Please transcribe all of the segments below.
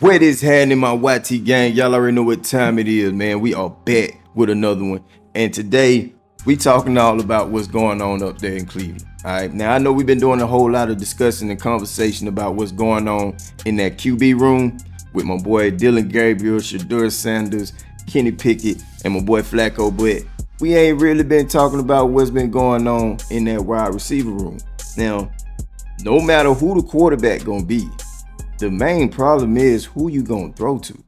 What is happening, my YT gang? Y'all already know what time it is, man. We are back with another one. And today, we talking all about what's going on up there in Cleveland. All right. Now, I know we've been doing a whole lot of discussing and conversation about what's going on in that QB room with my boy Dylan Gabriel, Shedeur Sanders, Kenny Pickett, and my boy Flacco. But we ain't really been talking about what's been going on in that wide receiver room. Now, no matter who the quarterback gonna be, the main problem is who you gonna throw to.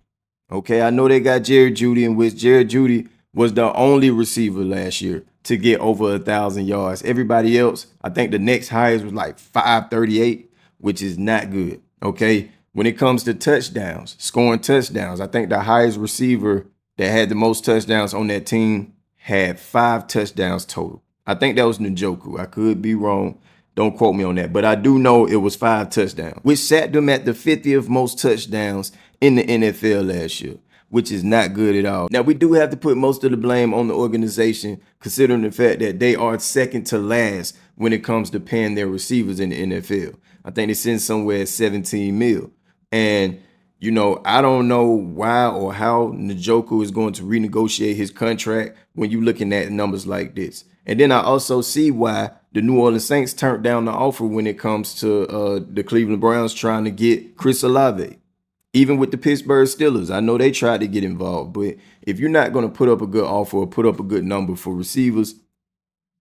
Okay, I know they got Jerry Jeudy, in which Jerry Jeudy was the only receiver last year to get over 1,000 yards. Everybody else, I think the next highest was like 538, which is not good. Okay, when it comes to touchdowns, scoring touchdowns, I think the highest receiver that had the most touchdowns on that team had 5 touchdowns total. I think that was Njoku. I could be wrong. Don't quote me on that, but I do know it was 5 touchdowns, which sat them at the 50th most touchdowns in the NFL last year, which is not good at all. Now, we do have to put most of the blame on the organization, considering the fact that they are second to last when it comes to paying their receivers in the NFL. I think they sitting somewhere at 17 mil. And, you know, I don't know why or how Njoku is going to renegotiate his contract when you're looking at numbers like this. And then I also see why the New Orleans Saints turned down the offer when it comes to the Cleveland Browns trying to get Chris Olave. Even with the Pittsburgh Steelers, I know they tried to get involved. But if you're not going to put up a good offer or put up a good number for receivers,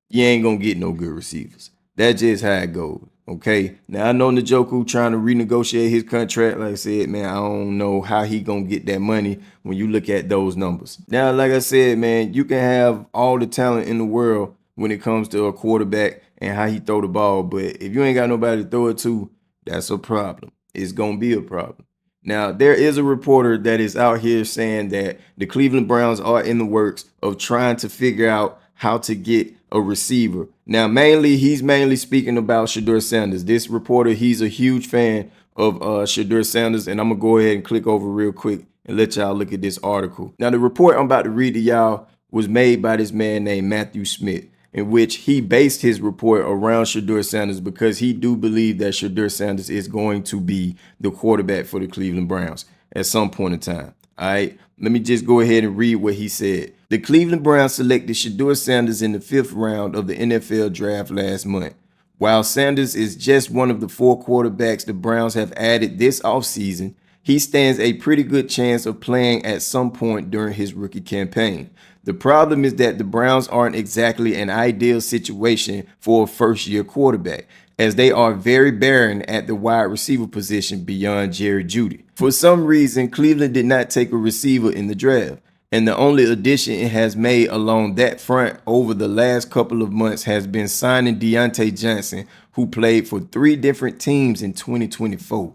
you ain't going to get no good receivers. That's just how it goes. Okay, now I know Njoku trying to renegotiate his contract. Like I said, man, I don't know how he gonna get that money when you look at those numbers. Now, like I said, man, you can have all the talent in the world when it comes to a quarterback and how he throw the ball, but if you ain't got nobody to throw it to, that's a problem. It's gonna be a problem. Now, there is a reporter that is out here saying that the Cleveland Browns are in the works of trying to figure out how to get a receiver. Now, he's mainly speaking about Shedeur Sanders. This reporter, he's a huge fan of Shedeur Sanders, and I'm going to go ahead and click over real quick and let y'all look at this article. Now, the report I'm about to read to y'all was made by this man named Matthew Smith, in which he based his report around Shedeur Sanders because he do believe that Shedeur Sanders is going to be the quarterback for the Cleveland Browns at some point in time. All right, let me just go ahead and read what he said. The Cleveland Browns selected Shedeur Sanders in the 5th round of the NFL draft last month. While Sanders is just one of the 4 quarterbacks the Browns have added this offseason, he stands a pretty good chance of playing at some point during his rookie campaign. The problem is that the Browns aren't exactly an ideal situation for a first-year quarterback, as they are very barren at the wide receiver position beyond Jerry Jeudy. For some reason, Cleveland did not take a receiver in the draft, and the only addition it has made along that front over the last couple of months has been signing Deontay Johnson, who played for 3 different teams in 2024.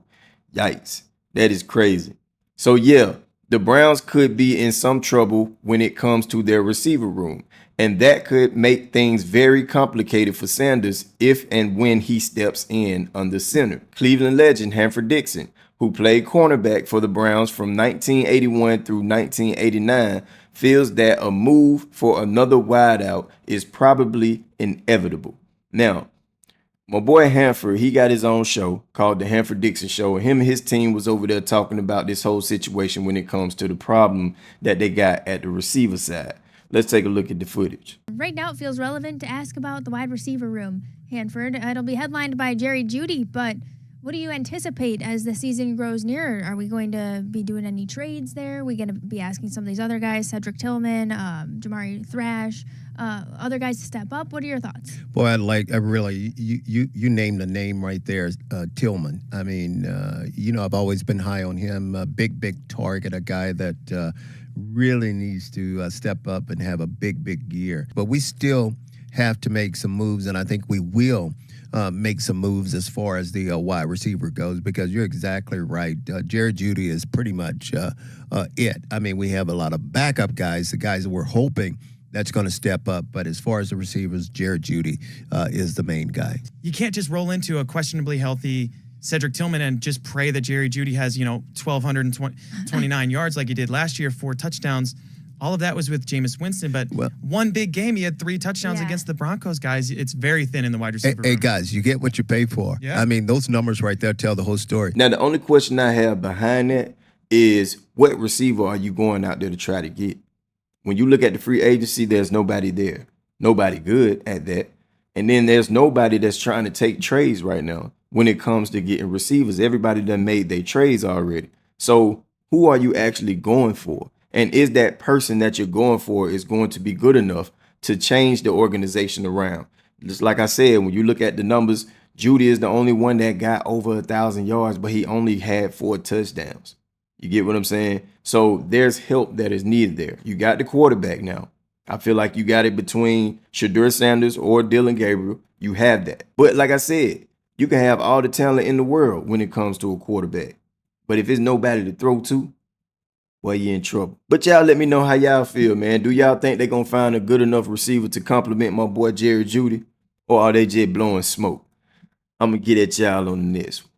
Yikes, that is crazy. So yeah, the Browns could be in some trouble when it comes to their receiver room, and that could make things very complicated for Sanders if and when he steps in under center. Cleveland legend Hanford Dixon, who played cornerback for the Browns from 1981 through 1989, feels that a move for another wideout is probably inevitable. Now, my boy Hanford, he got his own show called the Hanford Dixon Show. And him and his team was over there talking about this whole situation when it comes to the problem that they got at the receiver side. Let's take a look at the footage. Right now, it feels relevant to ask about the wide receiver room. Hanford, it'll be headlined by Jerry Jeudy, but what do you anticipate as the season grows nearer? Are we going to be doing any trades there? Are we going to be asking some of these other guys, Cedric Tillman, Jamari Thrash, other guys to step up? What are your thoughts? Boy, you named the name right there, Tillman. I mean, I've always been high on him. A big target, a guy that really needs to step up and have a big year. But we still have to make some moves, and I think we will make some moves as far as the wide receiver goes, because you're exactly right. Jerry Jeudy is pretty much it. I mean, we have a lot of backup guys, the guys that we're hoping that's going to step up. But as far as the receivers, Jerry Jeudy is the main guy. You can't just roll into a questionably healthy Cedric Tillman and just pray that Jerry Jeudy has, 1,229 yards like he did last year, 4 touchdowns. All of that was with Jameis Winston, but one big game, he had 3 touchdowns against the Broncos, guys. It's very thin in the wide receiver room. Hey, guys, you get what you pay for. Yeah. I mean, those numbers right there tell the whole story. Now, the only question I have behind that is what receiver are you going out there to try to get? When you look at the free agency, there's nobody there. Nobody good at that. And then there's nobody that's trying to take trades right now when it comes to getting receivers. Everybody done made their trades already. So who are you actually going for? And is that person that you're going for is going to be good enough to change the organization around? Just like I said, when you look at the numbers, Jeudy is the only one that got over 1,000 yards, but he only had 4 touchdowns. You get what I'm saying? So there's help that is needed there. You got the quarterback now. I feel like you got it between Shedeur Sanders or Dylan Gabriel. You have that. But like I said, you can have all the talent in the world when it comes to a quarterback. But if it's nobody to throw to, well, you're in trouble. But y'all let me know how y'all feel, man. Do y'all think they're going to find a good enough receiver to compliment my boy Jerry Jeudy? Or are they just blowing smoke? I'm going to get at y'all on the next one.